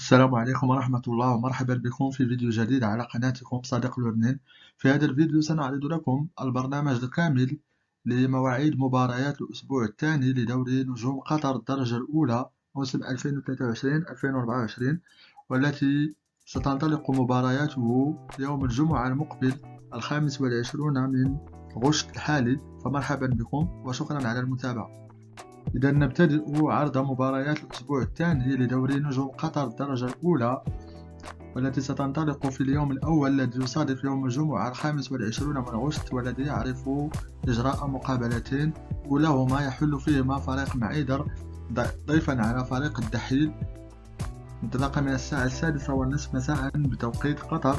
السلام عليكم ورحمة الله ومرحبا بكم في فيديو جديد على قناتكم صديق لبنان. في هذا الفيديو سنعرض لكم البرنامج الكامل لمواعيد مباريات الأسبوع الثاني لدوري نجوم قطر الدرجة الأولى موسم 2023-2024، والتي ستنطلق مبارياته يوم الجمعة المقبل 25 من غشت الحالي. فمرحبا بكم وشكرا على المتابعة. إذا نبتدئ عرض مباريات الأسبوع الثاني لدوري نجوم قطر الدرجة الأولى، والتي ستنطلق في اليوم الأول الذي يصادف يوم الجمعة 25 من غشت، والذي يعرف إجراء مقابلتين أولاهما يحل فيهما فريق معيدر ضيفا على فريق الدحيل، انطلاقا من الساعة 6:30 مساء بتوقيت قطر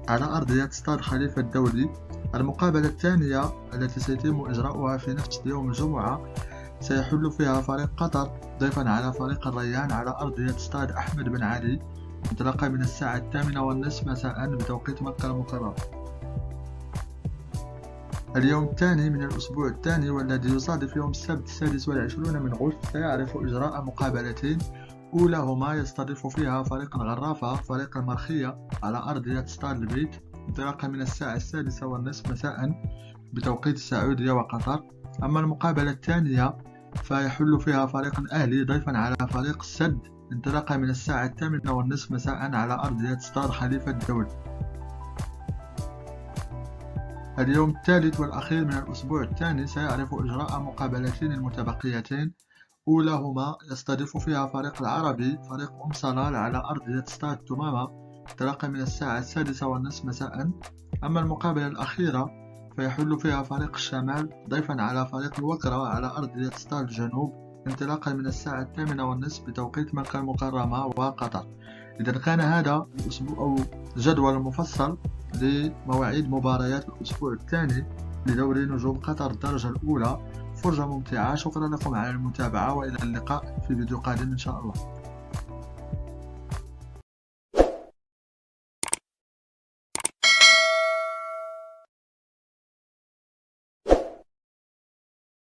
على أرضية استاد خليفة الدولي. المقابلة الثانية التي سيتم إجراؤها في نفس يوم الجمعة سيحل فيها فريق قطر ضيفا على فريق الريان على أرضية استاد أحمد بن علي، انطلاقا من الساعة 8:30 مساء بتوقيت مكة المكرمة. اليوم الثاني من الأسبوع الثاني والذي يصادف يوم السبت 26 من غشت سيعرف إجراء مقابلتين أولاهما يستضيف فيها فريق الغرافة فريق المرخية على أرضية استاد البيت، انطلاقا من الساعة 6:30 مساء بتوقيت السعودية وقطر. أما المقابلة الثانية فيحل فيها فريق الأهلي ضيفا على فريق السد، انطلاقا من الساعة 8:30 مساء على أرضية استاد خليفة الدولي. اليوم الثالث والأخير من الأسبوع الثاني سيعرف إجراء مقابلتين المتبقيتين أولاهما يستضيف فيها فريق العربي فريق صلال على أرضية استاد تمامة، انطلاقا من الساعة 6:30 مساء. أما المقابلة الأخيرة فيحل فيها فريق الشمال ضيفا على فريق الوكرة على أرضية استاد الجنوب، انطلاقا من الساعة 8:30 بتوقيت مكة المكرمة وقطر. إذا كان هذا الأسبوع أو الجدول المفصل لمواعيد مباريات الأسبوع الثاني لدوري نجوم قطر الدرجة الأولى. فرجة ممتعة، شكرا لكم على المتابعة وإلى اللقاء في فيديو قادم إن شاء الله.